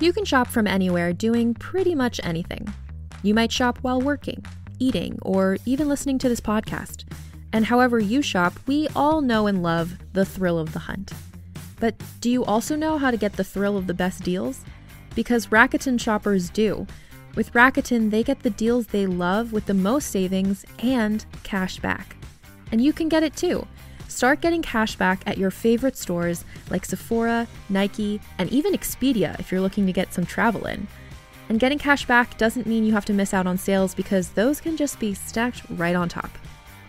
You can shop from anywhere doing pretty much anything. You might shop while working, eating, or even listening to this podcast. And however you shop, we all know and love the thrill of the hunt. But do you also know how to get the thrill of the best deals? Because Rakuten shoppers do. With Rakuten, they get the deals they love with the most savings and cash back. And you can get it too. Start getting cash back at your favorite stores like Sephora, Nike, and even Expedia if you're looking to get some travel in. And getting cash back doesn't mean you have to miss out on sales because those can just be stacked right on top.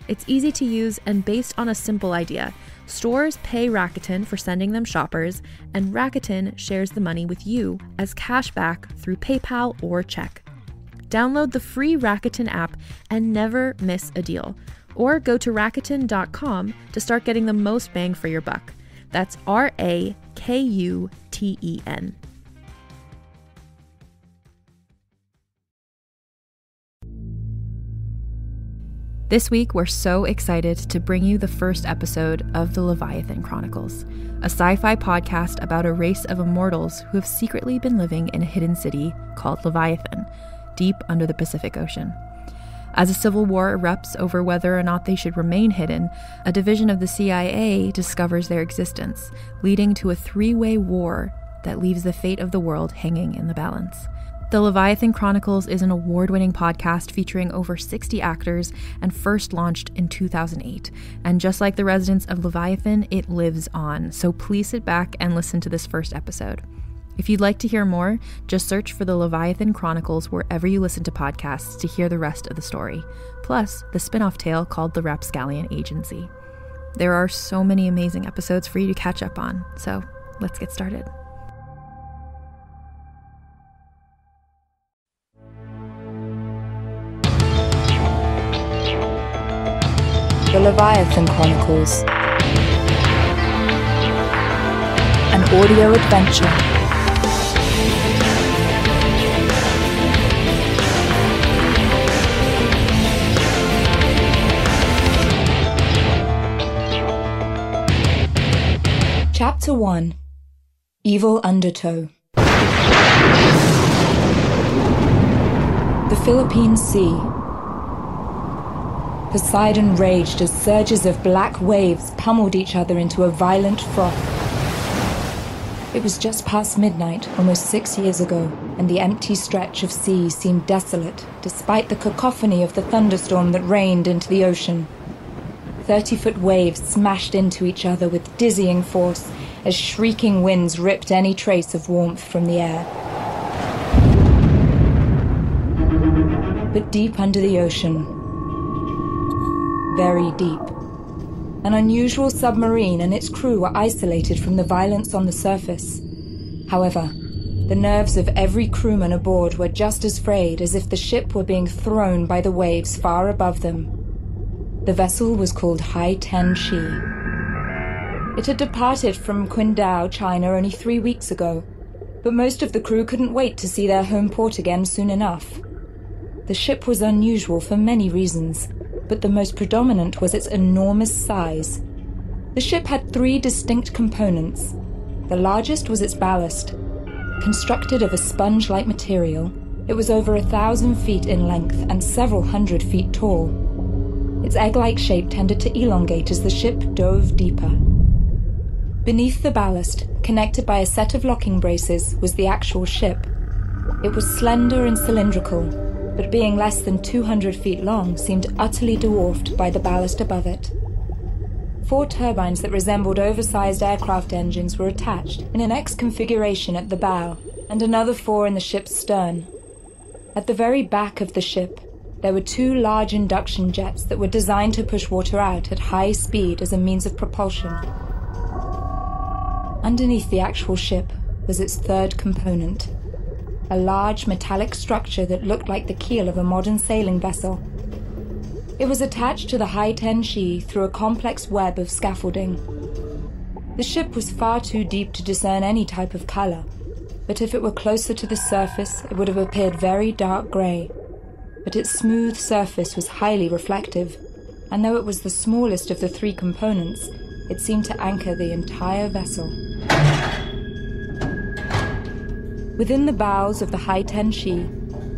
It's easy to use and based on a simple idea. Stores pay Rakuten for sending them shoppers, and Rakuten shares the money with you as cash back through PayPal or check. Download the free Rakuten app and never miss a deal. Or go to Rakuten.com to start getting the most bang for your buck. That's Rakuten. This week, we're so excited to bring you the first episode of the Leviathan Chronicles, a sci-fi podcast about a race of immortals who have secretly been living in a hidden city called Leviathan, deep under the Pacific Ocean. As a civil war erupts over whether or not they should remain hidden, a division of the CIA discovers their existence, leading to a three-way war that leaves the fate of the world hanging in the balance. The Leviathan Chronicles is an award-winning podcast featuring over 60 actors and first launched in 2008. And just like the residents of Leviathan, it lives on. So please sit back and listen to this first episode. If you'd like to hear more, just search for the Leviathan Chronicles wherever you listen to podcasts to hear the rest of the story, plus the spin-off tale called The Rapscallion Agency. There are so many amazing episodes for you to catch up on, so let's get started. The Leviathan Chronicles, an audio adventure. Chapter 1. Evil Undertow. The Philippine Sea. Poseidon raged as surges of black waves pummeled each other into a violent froth. It was just past midnight, almost 6 years ago, and the empty stretch of sea seemed desolate, despite the cacophony of the thunderstorm that rained into the ocean. 30-foot waves smashed into each other with dizzying force as shrieking winds ripped any trace of warmth from the air. But deep under the ocean, very deep, an unusual submarine and its crew were isolated from the violence on the surface. However, the nerves of every crewman aboard were just as frayed as if the ship were being thrown by the waves far above them. The vessel was called Hei Ten Shi. It had departed from Qingdao, China, only 3 weeks ago, but most of the crew couldn't wait to see their home port again soon enough. The ship was unusual for many reasons, but the most predominant was its enormous size. The ship had 3 distinct components. The largest was its ballast. Constructed of a sponge-like material, it was over 1,000 feet in length and several hundred feet tall. Its egg-like shape tended to elongate as the ship dove deeper. Beneath the ballast, connected by a set of locking braces, was the actual ship. It was slender and cylindrical, but being less than 200 feet long seemed utterly dwarfed by the ballast above it. 4 turbines that resembled oversized aircraft engines were attached in an X configuration at the bow, and another 4 in the ship's stern. At the very back of the ship, there were 2 large induction jets that were designed to push water out at high speed as a means of propulsion. Underneath the actual ship was its 3rd component, a large metallic structure that looked like the keel of a modern sailing vessel. It was attached to the Hei Ten Shi through a complex web of scaffolding. The ship was far too deep to discern any type of color, but if it were closer to the surface, it would have appeared very dark gray. But its smooth surface was highly reflective, and though it was the smallest of the 3 components, it seemed to anchor the entire vessel. Within the bowels of the Hei Ten Shi,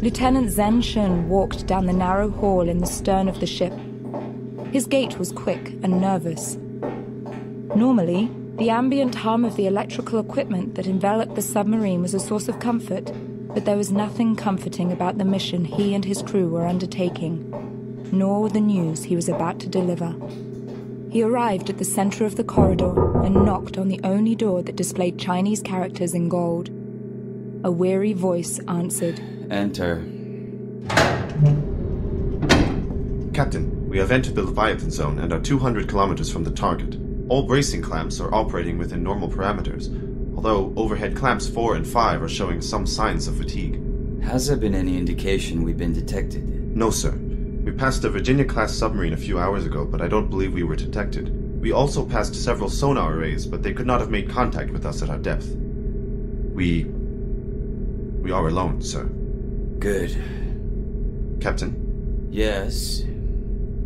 Lieutenant Zhen Shun walked down the narrow hall in the stern of the ship. His gait was quick and nervous. Normally, the ambient hum of the electrical equipment that enveloped the submarine was a source of comfort, but there was nothing comforting about the mission he and his crew were undertaking, nor the news he was about to deliver. He arrived at the center of the corridor and knocked on the only door that displayed Chinese characters in gold. A weary voice answered. Enter. Captain, we have entered the Leviathan zone and are 200 kilometers from the target. All bracing clamps are operating within normal parameters, although overhead clamps 4 and 5 are showing some signs of fatigue. Has there been any indication we've been detected? No, sir. We passed a Virginia-class submarine a few hours ago, but I don't believe we were detected. We also passed several sonar arrays, but they could not have made contact with us at our depth. We are alone, sir. Good. Captain? Yes?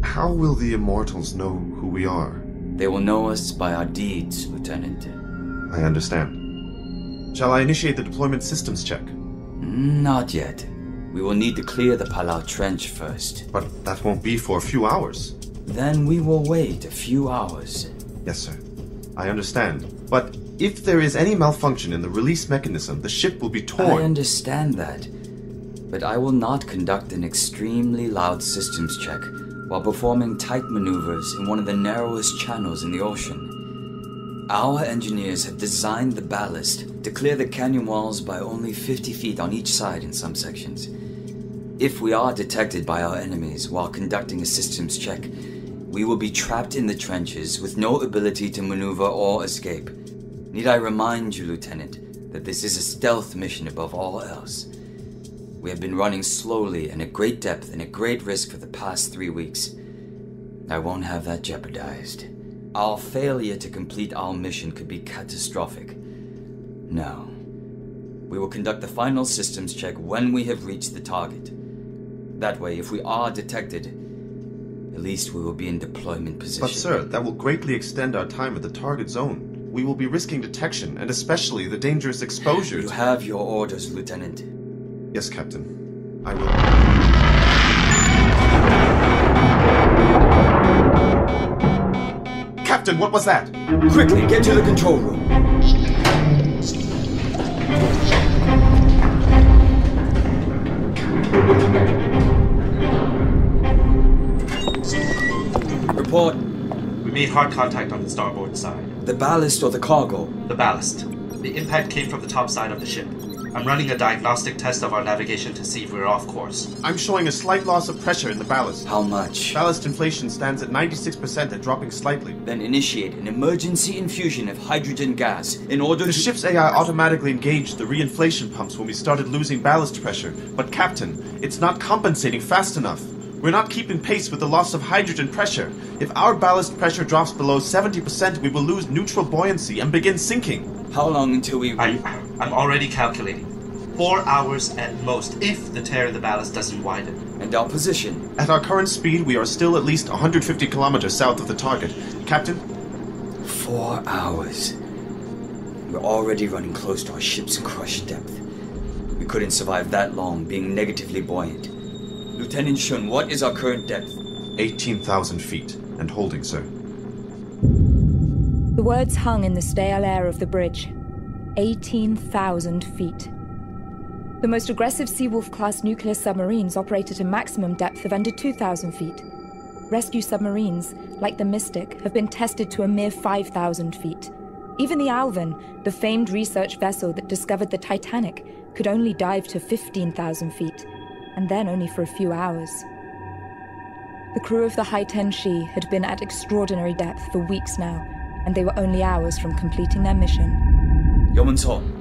How will the Immortals know who we are? They will know us by our deeds, Lieutenant. I understand. Shall I initiate the deployment systems check? Not yet. We will need to clear the Marianas Trench first. But that won't be for a few hours. Then we will wait a few hours. Yes, sir. I understand. But if there is any malfunction in the release mechanism, the ship will be torn. I understand that. But I will not conduct an extremely loud systems check while performing tight maneuvers in one of the narrowest channels in the ocean. Our engineers have designed the ballast to clear the canyon walls by only 50 feet on each side in some sections. If we are detected by our enemies while conducting a systems check, we will be trapped in the trenches with no ability to maneuver or escape. Need I remind you, Lieutenant, that this is a stealth mission above all else? We have been running slowly and at great depth and at great risk for the past 3 weeks. I won't have that jeopardized. Our failure to complete our mission could be catastrophic. No. We will conduct the final systems check when we have reached the target. That way, if we are detected, at least we will be in deployment position. But sir, that will greatly extend our time at the target zone. We will be risking detection, and especially the dangerous exposure. You have your orders, Lieutenant. Yes, Captain. I will. Captain, what was that? Quickly, get to the control room. Report. We made hard contact on the starboard side. The ballast or the cargo? The ballast. The impact came from the top side of the ship. I'm running a diagnostic test of our navigation to see if we're off course. I'm showing a slight loss of pressure in the ballast. How much? Ballast inflation stands at 96% and dropping slightly. Then initiate an emergency infusion of hydrogen gas in order The to... ship's AI automatically engaged the reinflation pumps when we started losing ballast pressure. But Captain, it's not compensating fast enough. We're not keeping pace with the loss of hydrogen pressure. If our ballast pressure drops below 70%, we will lose neutral buoyancy and begin sinking. How long until we... I'm already calculating. 4 hours at most, if the tear in the ballast doesn't widen. And our position? At our current speed, we are still at least 150 kilometers south of the target. Captain? 4 hours. We're already running close to our ship's crush depth. We couldn't survive that long being negatively buoyant. Lieutenant Shun, what is our current depth? 18,000 feet, and holding, sir. The words hung in the stale air of the bridge. 18,000 feet. The most aggressive Seawolf-class nuclear submarines operate at a maximum depth of under 2,000 feet. Rescue submarines, like the Mystic, have been tested to a mere 5,000 feet. Even the Alvin, the famed research vessel that discovered the Titanic, could only dive to 15,000 feet, and then only for a few hours. The crew of the Hei Ten Shi had been at extraordinary depth for weeks now, and they were only hours from completing their mission. Yeoman Song,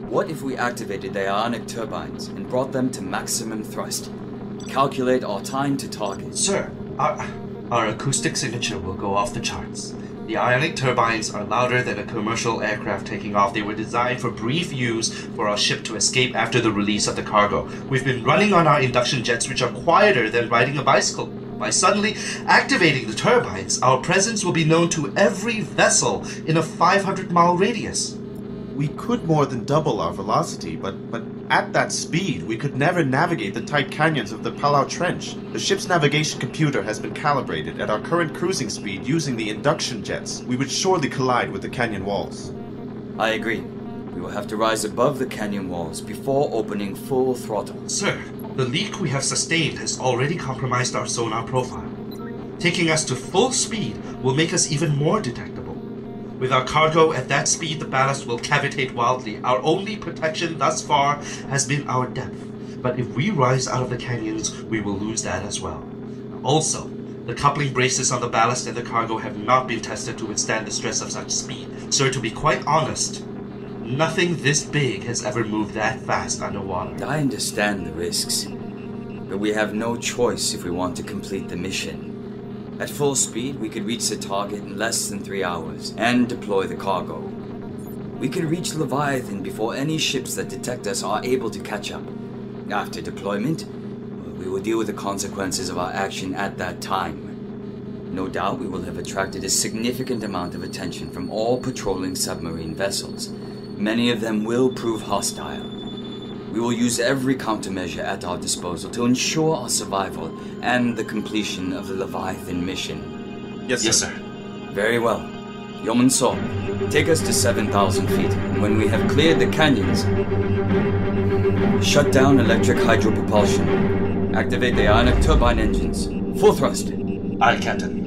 what if we activated the ionic turbines and brought them to maximum thrust? Calculate our time to target. Sir, our acoustic signature will go off the charts. The ionic turbines are louder than a commercial aircraft taking off. They were designed for brief use for our ship to escape after the release of the cargo. We've been running on our induction jets, which are quieter than riding a bicycle. By suddenly activating the turbines, our presence will be known to every vessel in a 500-mile radius. We could more than double our velocity, but at that speed, we could never navigate the tight canyons of the Palau Trench. The ship's navigation computer has been calibrated. At our current cruising speed using the induction jets, we would surely collide with the canyon walls. I agree. We will have to rise above the canyon walls before opening full throttle. Sir, the leak we have sustained has already compromised our sonar profile. Taking us to full speed will make us even more detectable. With our cargo at that speed, the ballast will cavitate wildly. Our only protection thus far has been our depth. But if we rise out of the canyons, we will lose that as well. Also, the coupling braces on the ballast and the cargo have not been tested to withstand the stress of such speed. Sir, to be quite honest, nothing this big has ever moved that fast underwater. I understand the risks, but we have no choice if we want to complete the mission. At full speed, we could reach the target in less than 3 hours and deploy the cargo. We could reach Leviathan before any ships that detect us are able to catch up. After deployment, we will deal with the consequences of our action at that time. No doubt we will have attracted a significant amount of attention from all patrolling submarine vessels. Many of them will prove hostile. We will use every countermeasure at our disposal to ensure our survival and the completion of the Leviathan mission. Yes, sir. Yes, sir. Very well. Yeoman Saul, take us to 7,000 feet, and when we have cleared the canyons, shut down electric hydropropulsion. Activate the ionic turbine engines. Full thrust. Aye, Captain.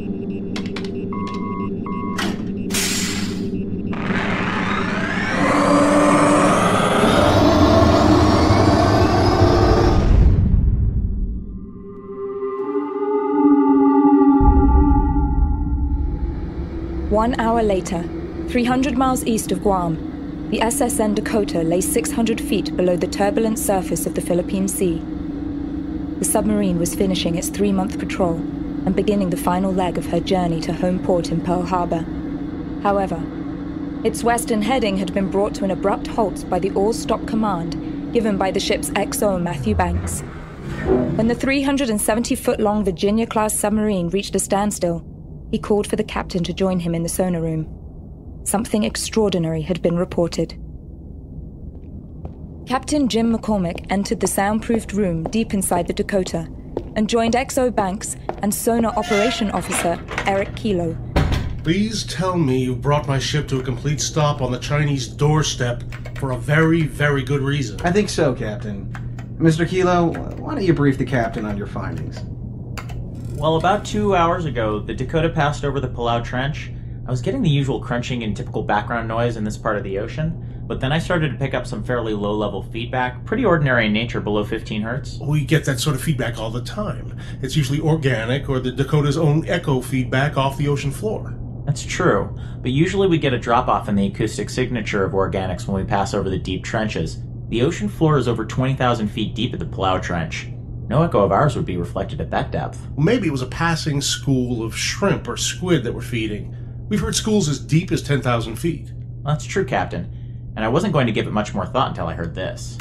One hour later, 300 miles east of Guam, the SSN Dakota lay 600 feet below the turbulent surface of the Philippine Sea. The submarine was finishing its 3-month patrol and beginning the final leg of her journey to home port in Pearl Harbor. However, its western heading had been brought to an abrupt halt by the all-stop command given by the ship's XO Matthew Banks. When the 370-foot-long Virginia-class submarine reached a standstill, he called for the captain to join him in the sonar room. Something extraordinary had been reported. Captain Jim McCormick entered the soundproofed room deep inside the Dakota and joined XO Banks and Sonar Operation Officer Eric Kilo. Please tell me you brought my ship to a complete stop on the Chinese doorstep for a very, very good reason. I think so, Captain. Mr. Kilo, why don't you brief the captain on your findings? Well, about 2 hours ago, the Dakota passed over the Palau Trench. I was getting the usual crunching and typical background noise in this part of the ocean, but then I started to pick up some fairly low-level feedback, pretty ordinary in nature, below 15 hertz. We get that sort of feedback all the time. It's usually organic or the Dakota's own echo feedback off the ocean floor. That's true, but usually we get a drop-off in the acoustic signature of organics when we pass over the deep trenches. The ocean floor is over 20,000 feet deep at the Palau Trench. No echo of ours would be reflected at that depth. Well, maybe it was a passing school of shrimp or squid that we're feeding. We've heard schools as deep as 10,000 feet. Well, that's true, Captain. And I wasn't going to give it much more thought until I heard this.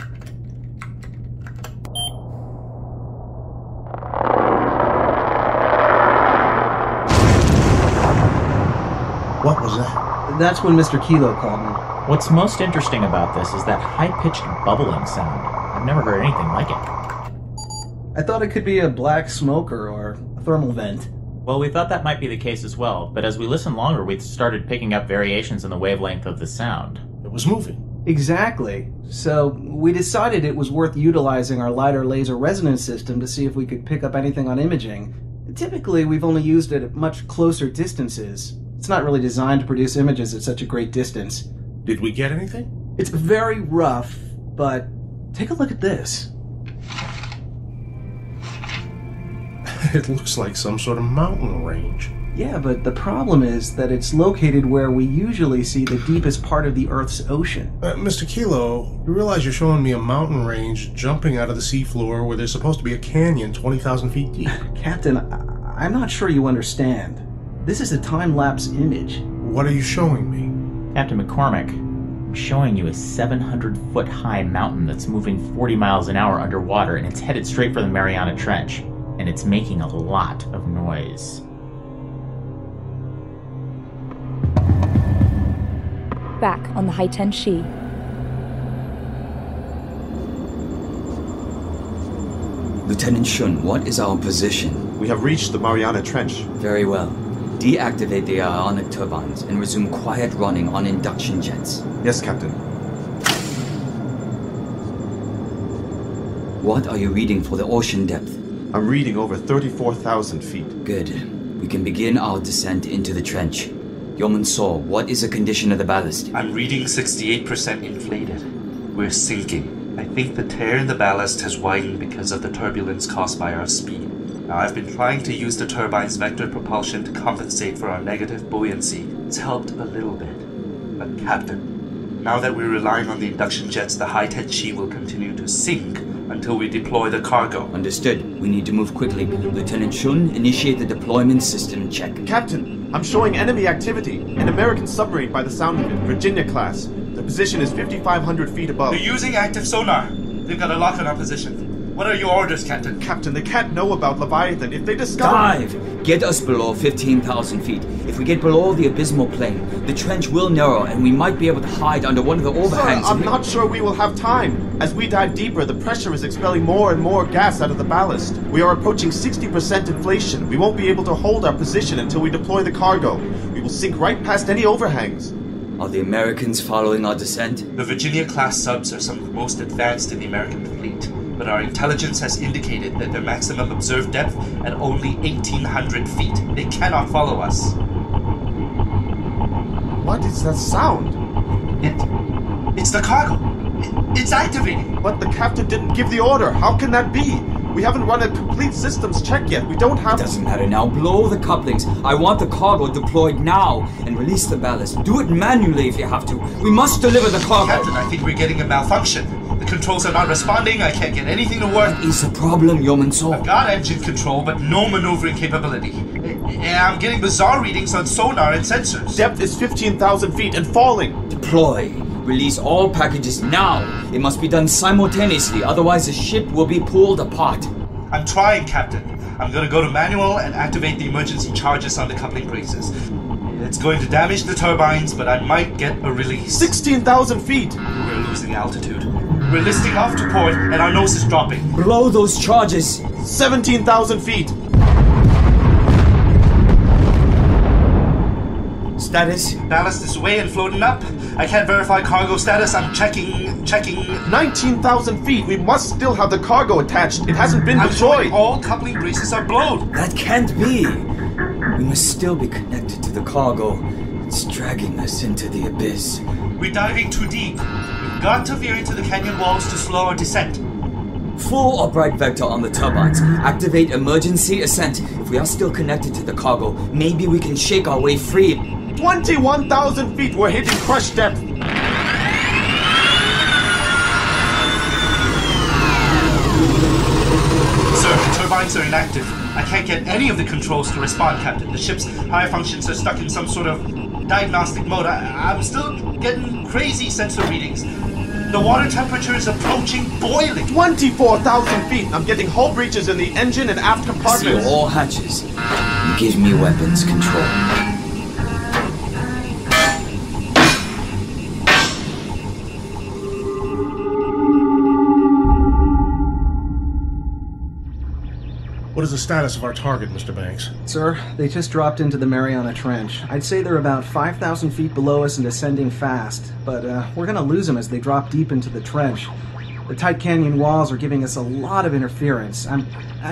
What was that? That's when Mr. Kilo called me. What's most interesting about this is that high-pitched bubbling sound. I've never heard anything like it. I thought it could be a black smoker or a thermal vent. Well, we thought that might be the case as well, but as we listened longer, we started picking up variations in the wavelength of the sound. It was moving. Exactly. So we decided it was worth utilizing our LiDAR laser resonance system to see if we could pick up anything on imaging. Typically, we've only used it at much closer distances. It's not really designed to produce images at such a great distance. Did we get anything? It's very rough, but take a look at this. It looks like some sort of mountain range. Yeah, but the problem is that it's located where we usually see the deepest part of the Earth's ocean. Mr. Kilo, you realize you're showing me a mountain range jumping out of the seafloor where there's supposed to be a canyon 20,000 feet deep. Captain, I'm not sure you understand. This is a time-lapse image. What are you showing me? Captain McCormick, I'm showing you a 700-foot-high mountain that's moving 40 miles an hour underwater, and it's headed straight for the Mariana Trench. And it's making a lot of noise. Back on the Hei Ten Shi, Lieutenant Shun, what is our position? We have reached the Marianas Trench. Very well. Deactivate the ionic turbines and resume quiet running on induction jets. Yes, Captain. What are you reading for the ocean depth? I'm reading over 34,000 feet. Good. We can begin our descent into the trench. Yeoman Saw, what is the condition of the ballast? I'm reading 68% inflated. We're sinking. I think the tear in the ballast has widened because of the turbulence caused by our speed. Now, I've been trying to use the turbine's vector propulsion to compensate for our negative buoyancy. It's helped a little bit. But Captain, now that we're relying on the induction jets, the Hei Ten Shi will continue to sink until we deploy the cargo. Understood. We need to move quickly. Lieutenant Shun, initiate the deployment system check. Captain, I'm showing enemy activity. An American submarine by the sound of it, Virginia class. The position is 5,500 feet above. They're using active sonar. They've got a lock on our position. What are your orders, Captain? Captain, they can't know about Leviathan. If they discover... Dive! Get us below 15,000 feet. If we get below the abysmal plain, the trench will narrow and we might be able to hide under one of the overhangs. Sir, I'm not sure we will have time. As we dive deeper, the pressure is expelling more and more gas out of the ballast. We are approaching 60% inflation. We won't be able to hold our position until we deploy the cargo. We will sink right past any overhangs. Are the Americans following our descent? The Virginia-class subs are some of the most advanced in the American fleet, but our intelligence has indicated that their maximum observed depth at only 1,800 feet. They cannot follow us. What is that sound? It's the cargo. It's activating. But the captain didn't give the order. How can that be? We haven't run a complete systems check yet. We don't have... It doesn't matter now. Blow the couplings. I want the cargo deployed now and release the ballast. Do it manually if you have to. We must deliver the cargo. Captain, I think we're getting a malfunction. The controls are not responding. I can't get anything to work. What is the problem, Yeoman Saw? I've got engine control, but no maneuvering capability. I'm getting bizarre readings on sonar and sensors. Depth is 15,000 feet and falling. Deploy. Release all packages now. It must be done simultaneously, otherwise the ship will be pulled apart. I'm trying, Captain. I'm going to go to manual and activate the emergency charges on the coupling braces. It's going to damage the turbines, but I might get a release. 16,000 feet! We're losing altitude. We're listing off to port, and our nose is dropping. Blow those charges! 17,000 feet! Status? Ballast is away and floating up. I can't verify cargo status. I'm checking. 19,000 feet! We must still have the cargo attached. It hasn't been deployed. All coupling braces are blown. That can't be! We must still be connected to the cargo. It's dragging us into the abyss. We're diving too deep. We've got to veer into the canyon walls to slow our descent. Full upright vector on the turbines. Activate emergency ascent. If we are still connected to the cargo, maybe we can shake our way free. 21,000 feet! We're hitting crush depth! Sir, the turbines are inactive. I can't get any of the controls to respond, Captain. The ship's higher functions are stuck in some sort of diagnostic mode. I'm still getting crazy sensor readings. The water temperature is approaching boiling. 24,000 feet! I'm getting hull breaches in the engine and aft compartments. See all hatches. Give me weapons control. What is the status of our target, Mr. Banks? Sir, they just dropped into the Marianas Trench. I'd say they're about 5,000 feet below us and descending fast, but we're gonna lose them as they drop deep into the trench. The tight canyon walls are giving us a lot of interference. I'm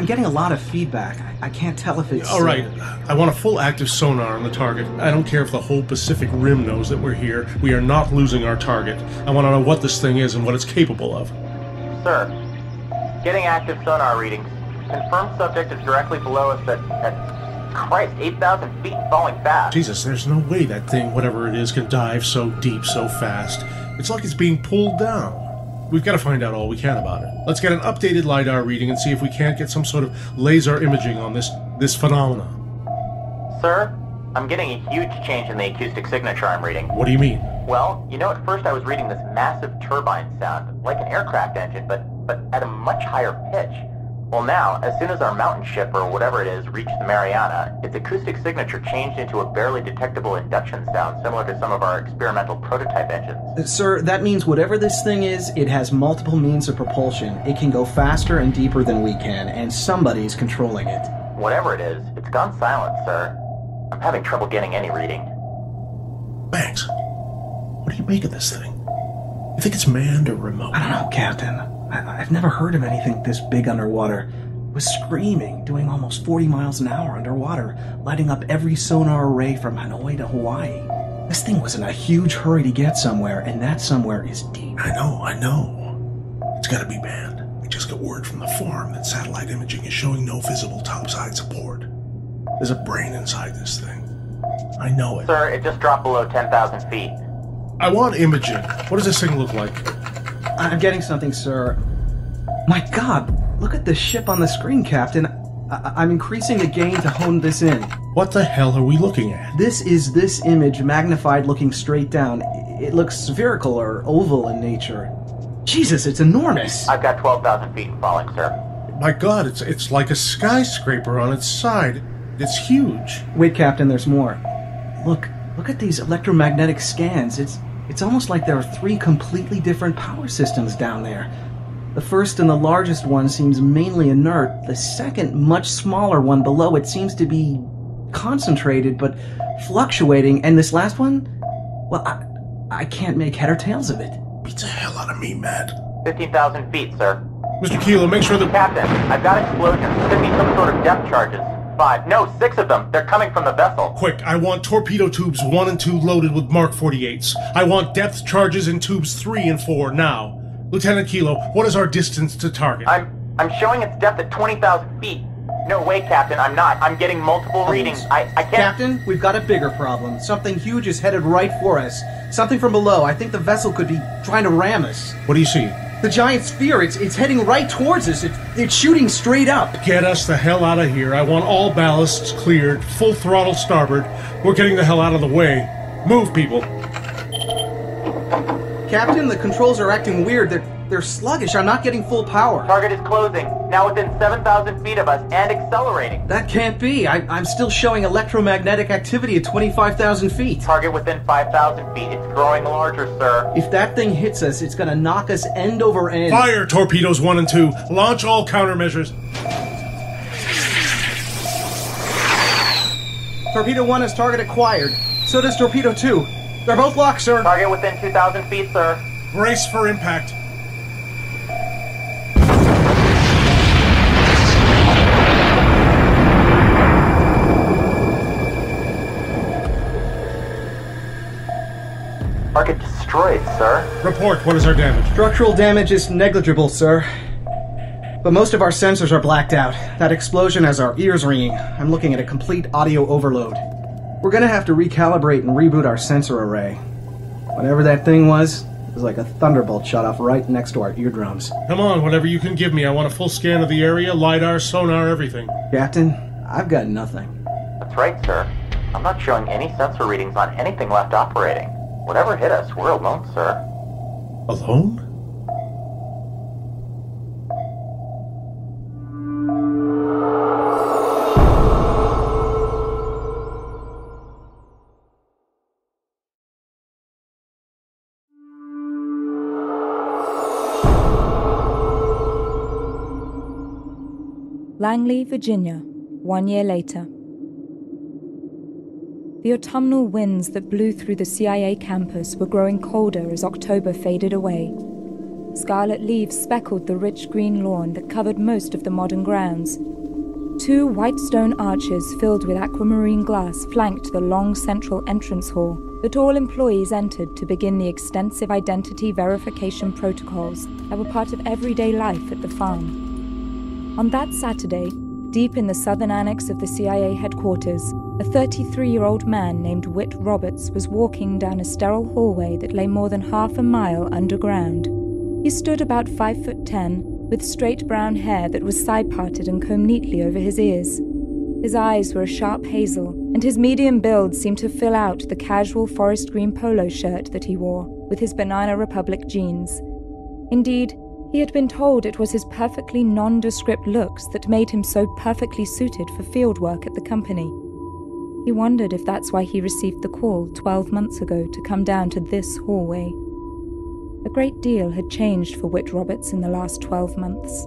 getting a lot of feedback. I can't tell if it's... All right, I want a full active sonar on the target. I don't care if the whole Pacific Rim knows that we're here. We are not losing our target. I want to know what this thing is and what it's capable of. Sir, getting active sonar readings. Confirmed subject is directly below us at Christ, 8,000 feet and falling fast. Jesus, there's no way that thing, whatever it is, can dive so deep so fast. It's like it's being pulled down. We've got to find out all we can about it. Let's get an updated LiDAR reading and see if we can't get some sort of laser imaging on this phenomenon. Sir, I'm getting a huge change in the acoustic signature I'm reading. What do you mean? Well, you know, at first I was reading this massive turbine sound, like an aircraft engine, but at a much higher pitch. Well now, as soon as our mountain ship, or whatever it is, reached the Mariana, its acoustic signature changed into a barely detectable induction sound similar to some of our experimental prototype engines. Sir, that means whatever this thing is, it has multiple means of propulsion. It can go faster and deeper than we can, and somebody's controlling it. Whatever it is, it's gone silent, sir. I'm having trouble getting any reading. Banks, what do you make of this thing? You think it's manned or remote? I don't know, Captain. I've never heard of anything this big underwater. It was screaming, doing almost 40 miles an hour underwater, lighting up every sonar array from Hanoi to Hawaii. This thing was in a huge hurry to get somewhere, and that somewhere is deep. I know. It's gotta be manned. We just got word from the farm that satellite imaging is showing no visible topside support. There's a brain inside this thing. I know it. Sir, it just dropped below 10,000 feet. I want imaging. What does this thing look like? I'm getting something, sir. My God, look at the ship on the screen, Captain. I'm increasing the gain to hone this in. What the hell are we looking at? This is this image magnified looking straight down. It looks spherical or oval in nature. Jesus, it's enormous. I've got 12,000 feet and falling, sir. My God, it's like a skyscraper on its side. It's huge. Wait, Captain, there's more. Look at these electromagnetic scans. It's almost like there are 3 completely different power systems down there. The first and the largest one seems mainly inert. The second, much smaller one below it seems to be concentrated but fluctuating. And this last one? Well, I can't make head or tails of it. Beats the hell out of me, Matt. 15,000 feet, sir. Mr. Kilo, make sure that... Captain, I've got explosions. Could be some sort of depth charges. 5, no, 6 of them. They're coming from the vessel. Quick, I want torpedo tubes 1 and 2 loaded with Mark 48s. I want depth charges in tubes 3 and 4 now. Lieutenant Kilo, what is our distance to target? I'm showing its depth at 20,000 feet. No, wait, Captain, I'm not. I'm getting multiple readings. I can't... Captain, we've got a bigger problem. Something huge is headed right for us. Something from below. I think the vessel could be trying to ram us. What do you see? The giant sphere, it's heading right towards us. It's shooting straight up. Get us the hell out of here. I want all ballasts cleared, full throttle starboard. We're getting the hell out of the way. Move, people. Captain, the controls are acting weird. They're sluggish. I'm not getting full power. Target is closing. Now within 7,000 feet of us and accelerating. That can't be. I'm still showing electromagnetic activity at 25,000 feet. Target within 5,000 feet. It's growing larger, sir. If that thing hits us, it's gonna knock us end over end. Fire torpedoes 1 and 2. Launch all countermeasures. Torpedo 1 has target acquired. So does Torpedo 2. They're both locked, sir. Target within 2,000 feet, sir. Brace for impact. Target destroyed, sir. Report, what is our damage? Structural damage is negligible, sir. But most of our sensors are blacked out. That explosion has our ears ringing. I'm looking at a complete audio overload. We're gonna have to recalibrate and reboot our sensor array. Whatever that thing was, it was like a thunderbolt shot off right next to our eardrums. Come on, whatever you can give me. I want a full scan of the area, LiDAR, sonar, everything. Captain, I've got nothing. That's right, sir. I'm not showing any sensor readings on anything left operating. Whatever hit us, we're alone, sir. Alone? Langley, Virginia, 1 year later. The autumnal winds that blew through the CIA campus were growing colder as October faded away. Scarlet leaves speckled the rich green lawn that covered most of the modern grounds. 2 white stone arches filled with aquamarine glass flanked the long central entrance hall that all employees entered to begin the extensive identity verification protocols that were part of everyday life at the farm. On that Saturday, deep in the southern annex of the CIA headquarters, a 33-year-old man named Whit Roberts was walking down a sterile hallway that lay more than half a mile underground. He stood about 5'10", with straight brown hair that was side-parted and combed neatly over his ears. His eyes were a sharp hazel, and his medium build seemed to fill out the casual forest green polo shirt that he wore with his Banana Republic jeans. Indeed, He had been told it was his perfectly nondescript looks that made him so perfectly suited for field work at the company. He wondered if that's why he received the call 12 months ago to come down to this hallway. A great deal had changed for Whit Roberts in the last 12 months.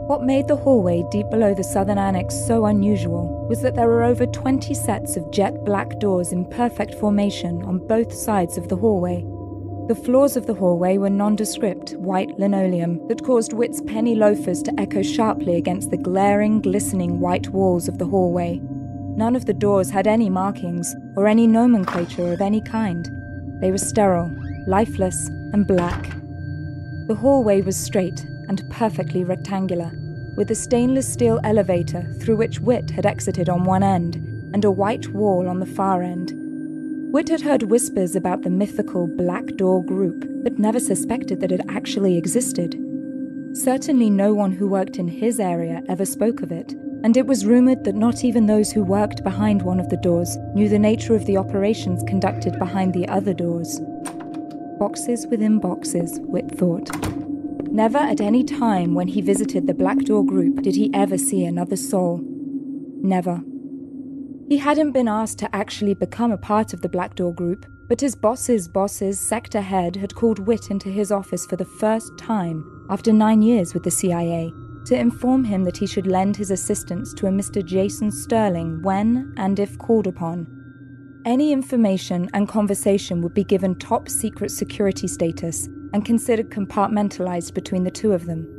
What made the hallway deep below the southern annex so unusual was that there were over 20 sets of jet black doors in perfect formation on both sides of the hallway. The floors of the hallway were nondescript, white linoleum that caused Whit's penny loafers to echo sharply against the glaring, glistening white walls of the hallway. None of the doors had any markings or any nomenclature of any kind. They were sterile, lifeless, and black. The hallway was straight and perfectly rectangular, with a stainless steel elevator through which Whit had exited on one end, and a white wall on the far end. Whit had heard whispers about the mythical Black Door group, but never suspected that it actually existed. Certainly no one who worked in his area ever spoke of it, and it was rumored that not even those who worked behind one of the doors knew the nature of the operations conducted behind the other doors. Boxes within boxes, Whit thought. Never at any time when he visited the Black Door group did he ever see another soul. Never. He hadn't been asked to actually become a part of the Black Door group, but his boss's sector head had called Whit into his office for the first time after 9 years with the CIA to inform him that he should lend his assistance to a Mr. Jason Sterling when and if called upon. Any information and conversation would be given top-secret security status and considered compartmentalized between the two of them.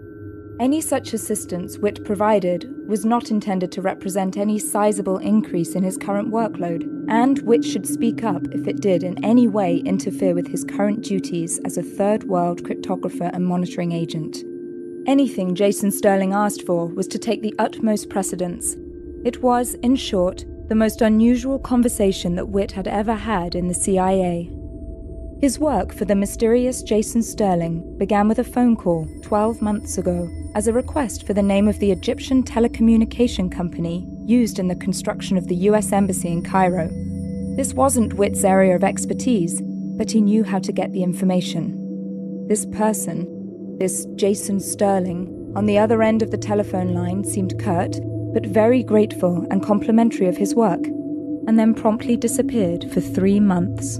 Any such assistance Whit provided was not intended to represent any sizable increase in his current workload, and Whit should speak up if it did in any way interfere with his current duties as a third-world cryptographer and monitoring agent. Anything Jason Sterling asked for was to take the utmost precedence. It was, in short, the most unusual conversation that Whit had ever had in the CIA. His work for the mysterious Jason Sterling began with a phone call 12 months ago as a request for the name of the Egyptian telecommunication company used in the construction of the US Embassy in Cairo. This wasn't Whit's area of expertise, but he knew how to get the information. This person, this Jason Sterling, on the other end of the telephone line seemed curt, but very grateful and complimentary of his work, and then promptly disappeared for 3 months.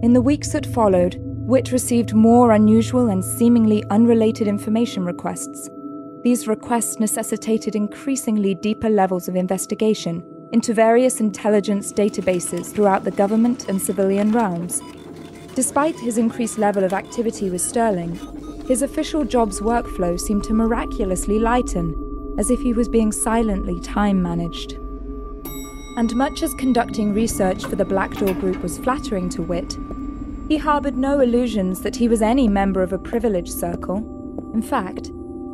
In the weeks that followed, Whit received more unusual and seemingly unrelated information requests. These requests necessitated increasingly deeper levels of investigation into various intelligence databases throughout the government and civilian realms. Despite his increased level of activity with Sterling, his official job's workflow seemed to miraculously lighten, as if he was being silently time-managed. And much as conducting research for the Black Door group was flattering to Whit, he harbored no illusions that he was any member of a privileged circle. In fact,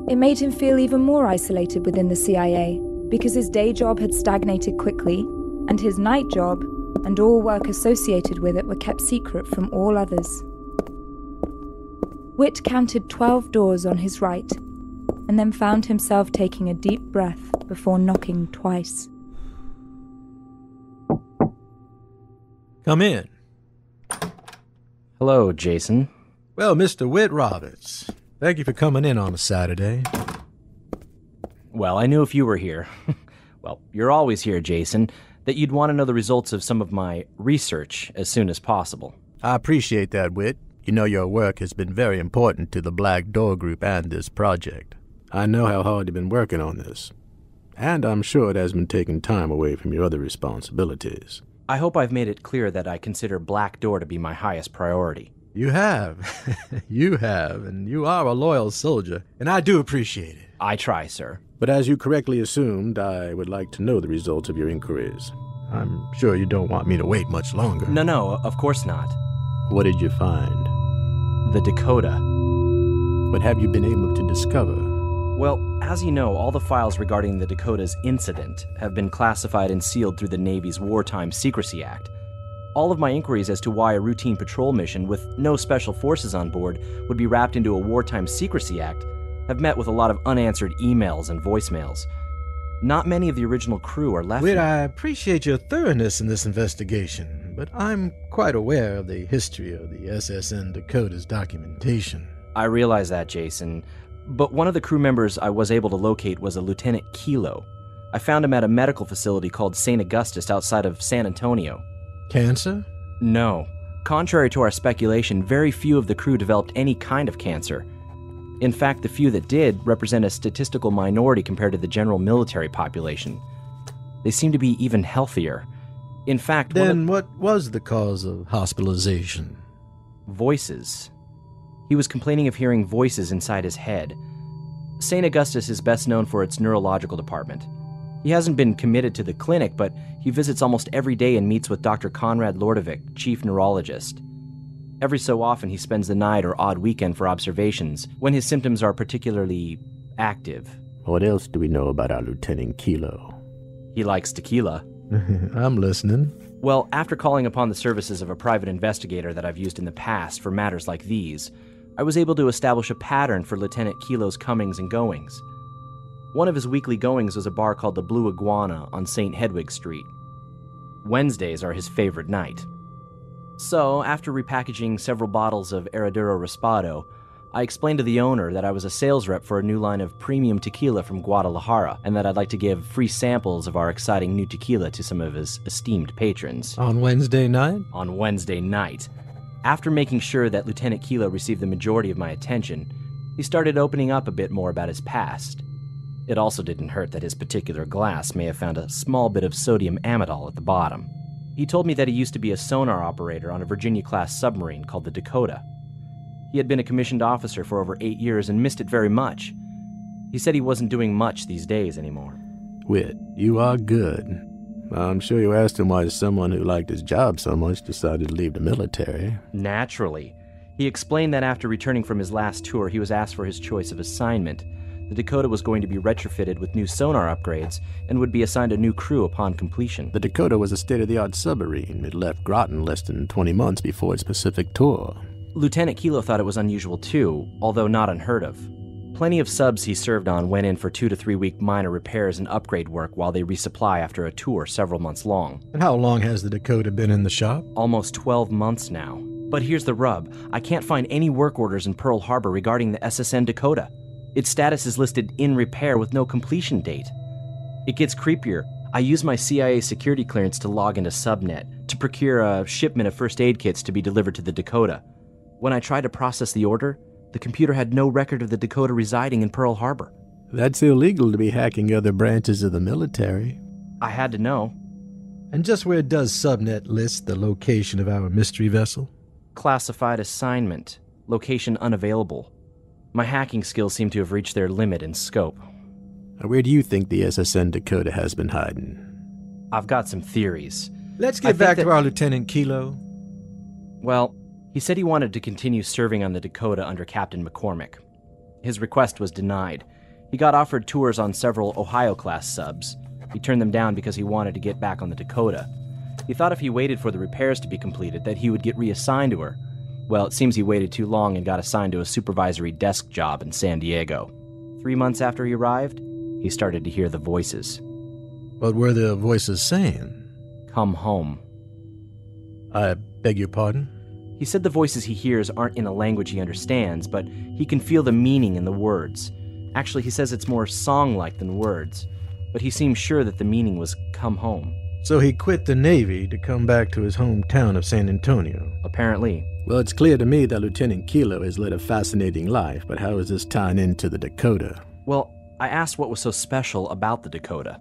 it made him feel even more isolated within the CIA, because his day job had stagnated quickly, and his night job, and all work associated with it, were kept secret from all others. Whit counted 12 doors on his right, and then found himself taking a deep breath before knocking twice. Come in. Hello, Jason. Well, Mr. Whit Roberts, thank you for coming in on a Saturday. Well, I knew if you were here, well, you're always here, Jason, that you'd want to know the results of some of my research as soon as possible. I appreciate that, Whit. You know your work has been very important to the Black Door Group and this project. I know how hard you've been working on this, and I'm sure it has been taking time away from your other responsibilities. I hope I've made it clear that I consider Black Door to be my highest priority. You have. You have, and you are a loyal soldier, and I do appreciate it. I try, sir. But as you correctly assumed, I would like to know the results of your inquiries. I'm sure you don't want me to wait much longer. No, of course not. What did you find? The Dakota. What have you been able to discover? Well, as you know, all the files regarding the Dakota's incident have been classified and sealed through the Navy's Wartime Secrecy Act. All of my inquiries as to why a routine patrol mission with no special forces on board would be wrapped into a Wartime Secrecy Act have met with a lot of unanswered emails and voicemails. Not many of the original crew are left. Whit, I appreciate your thoroughness in this investigation, but I'm quite aware of the history of the SSN Dakota's documentation. I realize that, Jason. But one of the crew members I was able to locate was a Lieutenant Kilo. I found him at a medical facility called St. Augustus outside of San Antonio. Cancer? No. Contrary to our speculation, very few of the crew developed any kind of cancer. In fact, the few that did represent a statistical minority compared to the general military population. They seem to be even healthier. In fact, Then what was the cause of hospitalization? Voices. He was complaining of hearing voices inside his head. St. Augustus is best known for its neurological department. He hasn't been committed to the clinic, but he visits almost every day and meets with Dr. Konrad Lordovic, chief neurologist. Every so often he spends the night or odd weekend for observations, when his symptoms are particularly active. What else do we know about our Lieutenant Kilo? He likes tequila. I'm listening. Well, after calling upon the services of a private investigator that I've used in the past for matters like these, I was able to establish a pattern for Lieutenant Kilo's comings and goings. One of his weekly goings was a bar called the Blue Iguana on St. Hedwig Street. Wednesdays are his favorite night. So, after repackaging several bottles of Herradura Raspado, I explained to the owner that I was a sales rep for a new line of premium tequila from Guadalajara, and that I'd like to give free samples of our exciting new tequila to some of his esteemed patrons. On Wednesday night? On Wednesday night. After making sure that Lieutenant Kilo received the majority of my attention, he started opening up a bit more about his past. It also didn't hurt that his particular glass may have found a small bit of sodium amidol at the bottom. He told me that he used to be a sonar operator on a Virginia-class submarine called the Dakota. He had been a commissioned officer for over 8 years and missed it very much. He said he wasn't doing much these days anymore. Whit, you are good. I'm sure you asked him why someone who liked his job so much decided to leave the military. Naturally. He explained that after returning from his last tour, he was asked for his choice of assignment. The Dakota was going to be retrofitted with new sonar upgrades and would be assigned a new crew upon completion. The Dakota was a state-of-the-art submarine. It left Groton less than 20 months before its Pacific tour. Lieutenant Kilo thought it was unusual too, although not unheard of. Plenty of subs he served on went in for 2 to 3 week minor repairs and upgrade work while they resupply after a tour several months long. And how long has the Dakota been in the shop? Almost 12 months now. But here's the rub. I can't find any work orders in Pearl Harbor regarding the SSN Dakota. Its status is listed in repair with no completion date. It gets creepier. I use my CIA security clearance to log into Subnet to procure a shipment of first aid kits to be delivered to the Dakota. When I tried to process the order, the computer had no record of the Dakota residing in Pearl Harbor. That's illegal to be hacking other branches of the military. I had to know. And just where does Subnet list the location of our mystery vessel? Classified assignment. Location unavailable. My hacking skills seem to have reached their limit in scope. Where do you think the SSN Dakota has been hiding? I've got some theories. Let's get back to our Lieutenant Kilo. Well, he said he wanted to continue serving on the Dakota under Captain McCormick. His request was denied. He got offered tours on several Ohio-class subs. He turned them down because he wanted to get back on the Dakota. He thought if he waited for the repairs to be completed that he would get reassigned to her. Well, it seems he waited too long and got assigned to a supervisory desk job in San Diego. 3 months after he arrived, he started to hear the voices. What were the voices saying? Come home. I beg your pardon? He said the voices he hears aren't in a language he understands, but he can feel the meaning in the words. Actually, he says it's more song-like than words, but he seems sure that the meaning was come home. So he quit the Navy to come back to his hometown of San Antonio. Apparently. Well, it's clear to me that Lieutenant Kilo has led a fascinating life, but how is this tying into the Dakota? Well, I asked what was so special about the Dakota.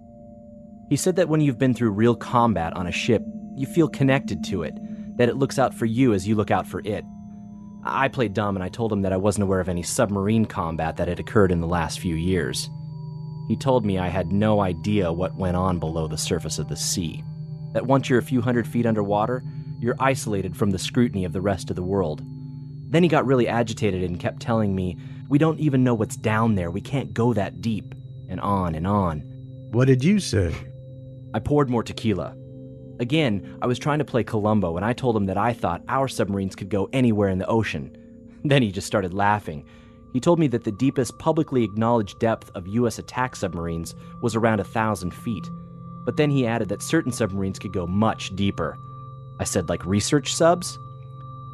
He said that when you've been through real combat on a ship, you feel connected to it, that it looks out for you as you look out for it. I played dumb and I told him that I wasn't aware of any submarine combat that had occurred in the last few years. He told me I had no idea what went on below the surface of the sea. That once you're a few hundred feet underwater, you're isolated from the scrutiny of the rest of the world. Then he got really agitated and kept telling me, we don't even know what's down there, we can't go that deep, and on and on. What did you say? I poured more tequila. Again, I was trying to play Columbo, and I told him that I thought our submarines could go anywhere in the ocean. Then he just started laughing. He told me that the deepest publicly acknowledged depth of U.S. attack submarines was around 1,000 feet. But then he added that certain submarines could go much deeper. I said, like research subs?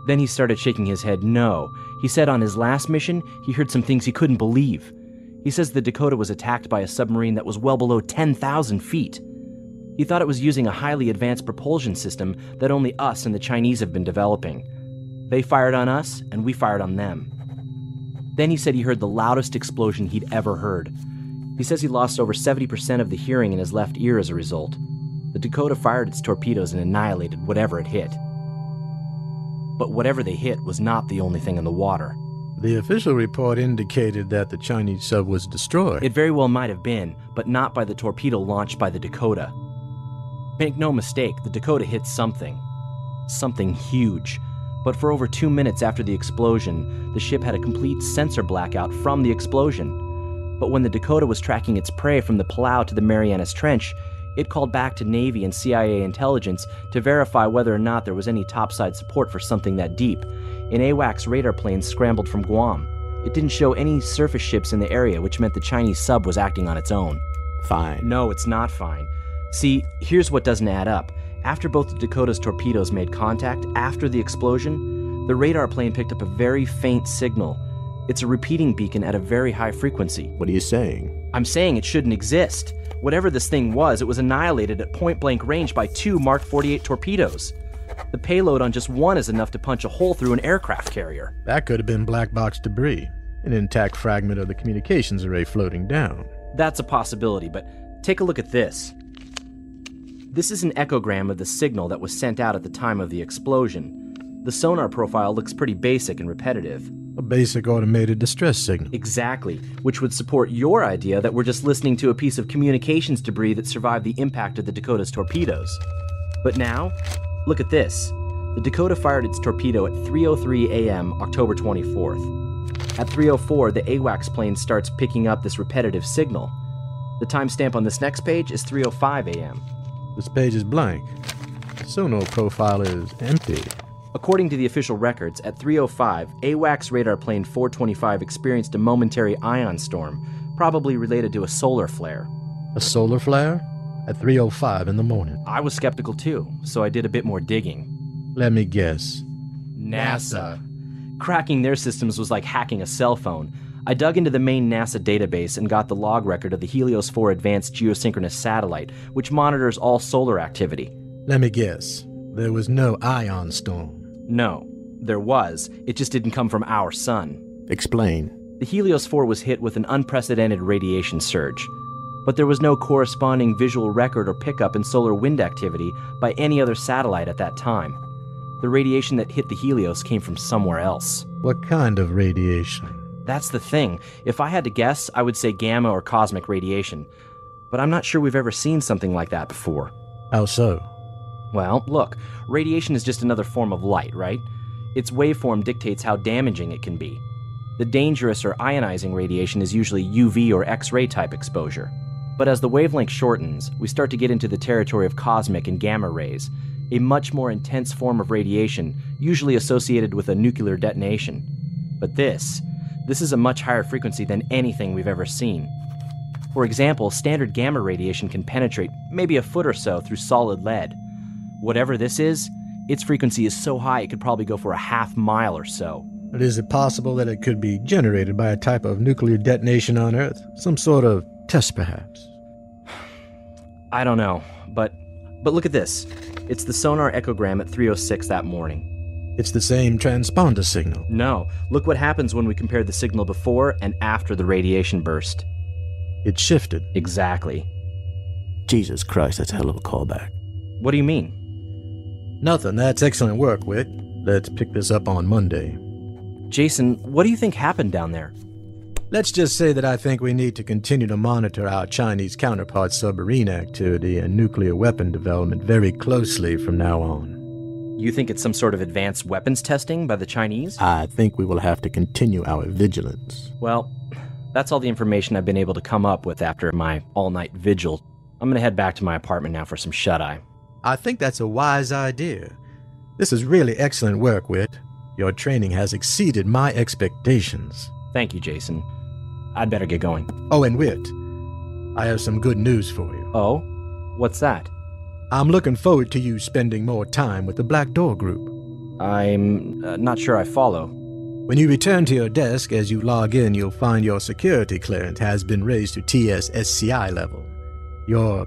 Then he started shaking his head no. He said on his last mission, he heard some things he couldn't believe. He says the Dakota was attacked by a submarine that was well below 10,000 feet. He thought it was using a highly advanced propulsion system that only us and the Chinese have been developing. They fired on us, and we fired on them. Then he said he heard the loudest explosion he'd ever heard. He says he lost over 70% of the hearing in his left ear as a result. The Dakota fired its torpedoes and annihilated whatever it hit. But whatever they hit was not the only thing in the water. The official report indicated that the Chinese sub was destroyed. It very well might have been, but not by the torpedo launched by the Dakota. Make no mistake, the Dakota hit something. Something huge. But for over 2 minutes after the explosion, the ship had a complete sensor blackout from the explosion. But when the Dakota was tracking its prey from the Palau to the Marianas Trench, it called back to Navy and CIA intelligence to verify whether or not there was any topside support for something that deep. An AWACS radar plane scrambled from Guam. It didn't show any surface ships in the area, which meant the Chinese sub was acting on its own. Fine. No, it's not fine. See, here's what doesn't add up. After both the Dakota's torpedoes made contact, after the explosion, the radar plane picked up a very faint signal. It's a repeating beacon at a very high frequency. What are you saying? I'm saying it shouldn't exist. Whatever this thing was, it was annihilated at point-blank range by 2 Mark 48 torpedoes. The payload on just one is enough to punch a hole through an aircraft carrier. That could have been black box debris, an intact fragment of the communications array floating down. That's a possibility, but take a look at this. This is an echogram of the signal that was sent out at the time of the explosion. The sonar profile looks pretty basic and repetitive. A basic automated distress signal. Exactly, which would support your idea that we're just listening to a piece of communications debris that survived the impact of the Dakota's torpedoes. But now, look at this. The Dakota fired its torpedo at 3:03 a.m. October 24th. At 3:04, the AWACS plane starts picking up this repetitive signal. The timestamp on this next page is 3:05 a.m. This page is blank. The sonar profile is empty. According to the official records, at 3:05, AWACS radar plane 425 experienced a momentary ion storm, probably related to a solar flare. A solar flare? At 3:05 in the morning. I was skeptical too, so I did a bit more digging. Let me guess. NASA. Cracking their systems was like hacking a cell phone. I dug into the main NASA database and got the log record of the Helios 4 Advanced Geosynchronous Satellite, which monitors all solar activity. Let me guess. There was no ion storm. No, there was. It just didn't come from our sun. Explain. The Helios 4 was hit with an unprecedented radiation surge, but there was no corresponding visual record or pickup in solar wind activity by any other satellite at that time. The radiation that hit the Helios came from somewhere else. What kind of radiation? That's the thing. If I had to guess, I would say gamma or cosmic radiation. But I'm not sure we've ever seen something like that before. How so? Well, look, radiation is just another form of light, right? Its waveform dictates how damaging it can be. The dangerous or ionizing radiation is usually UV or X-ray type exposure. But as the wavelength shortens, we start to get into the territory of cosmic and gamma rays, a much more intense form of radiation, usually associated with a nuclear detonation. But this is a much higher frequency than anything we've ever seen. For example, standard gamma radiation can penetrate maybe a foot or so through solid lead. Whatever this is, its frequency is so high it could probably go for a half-mile or so. But is it possible that it could be generated by a type of nuclear detonation on Earth? Some sort of test, perhaps? I don't know, but look at this. It's the sonar echogram at 3:06 that morning. It's the same transponder signal. No, look what happens when we compare the signal before and after the radiation burst. It shifted. Exactly. Jesus Christ, that's a hell of a callback. What do you mean? Nothing. That's excellent work, Whit. Let's pick this up on Monday. Jason, what do you think happened down there? Let's just say that I think we need to continue to monitor our Chinese counterparts' submarine activity and nuclear weapon development very closely from now on. You think it's some sort of advanced weapons testing by the Chinese? I think we will have to continue our vigilance. Well, that's all the information I've been able to come up with after my all-night vigil. I'm gonna head back to my apartment now for some shut-eye. I think that's a wise idea. This is really excellent work, Whit. Your training has exceeded my expectations. Thank you, Jason. I'd better get going. Oh, and Whit, I have some good news for you. Oh? What's that? I'm looking forward to you spending more time with the Black Door Group. I'm not sure I follow. When you return to your desk, as you log in, you'll find your security clearance has been raised to TS-SCI level. Your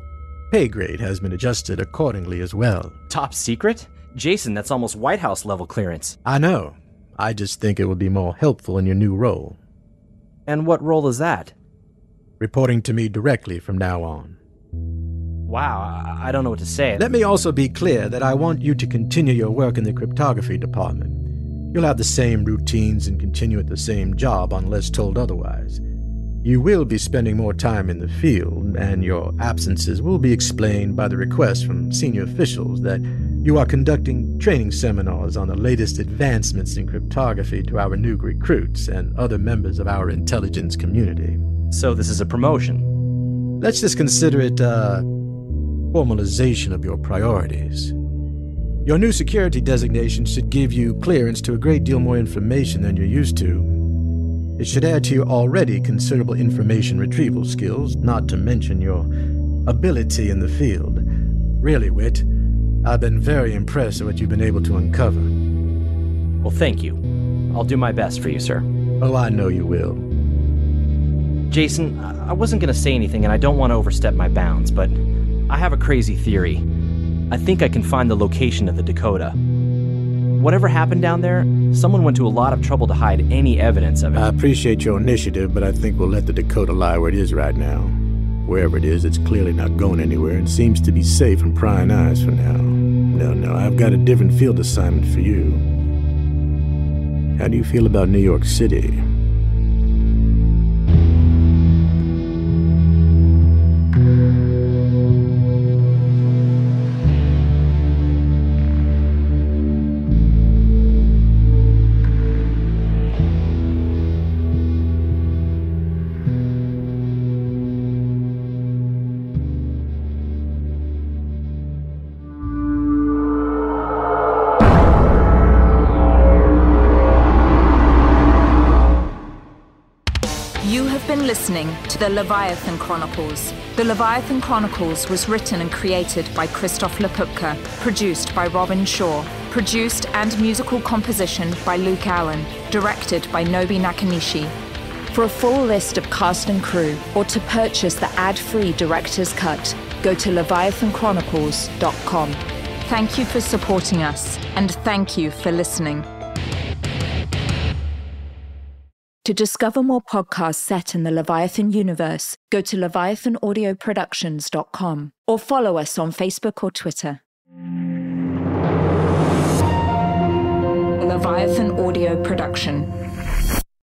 pay grade has been adjusted accordingly as well. Top secret? Jason, that's almost White House level clearance. I know. I just think it will be more helpful in your new role. And what role is that? Reporting to me directly from now on. Wow, I don't know what to say. Let me also be clear that I want you to continue your work in the cryptography department. You'll have the same routines and continue at the same job unless told otherwise. You will be spending more time in the field, and your absences will be explained by the request from senior officials that you are conducting training seminars on the latest advancements in cryptography to our new recruits and other members of our intelligence community. So this is a promotion? Let's just consider it a formalization of your priorities. Your new security designation should give you clearance to a great deal more information than you're used to. It should add to your already considerable information retrieval skills, not to mention your ability in the field. Really, Whit, I've been very impressed at what you've been able to uncover. Well, thank you. I'll do my best for you, sir. Oh, I know you will. Jason, I wasn't going to say anything, and I don't want to overstep my bounds, but I have a crazy theory. I think I can find the location of the Dakota. Whatever happened down there, someone went to a lot of trouble to hide any evidence of it. I appreciate your initiative, but I think we'll let the Dakota lie where it is right now. Wherever it is, it's clearly not going anywhere and seems to be safe from prying eyes for now. No, I've got a different field assignment for you. How do you feel about New York City? Listening to the Leviathan Chronicles. The Leviathan Chronicles was written and created by Christoph Lepupka, produced by Robin Shaw, produced and musical composition by Luke Allen, directed by Nobi Nakanishi. For a full list of cast and crew, or to purchase the ad-free director's cut, go to leviathanchronicles.com. Thank you for supporting us, and thank you for listening. To discover more podcasts set in the Leviathan universe, go to leviathanaudioproductions.com or follow us on Facebook or Twitter. Leviathan Audio Production.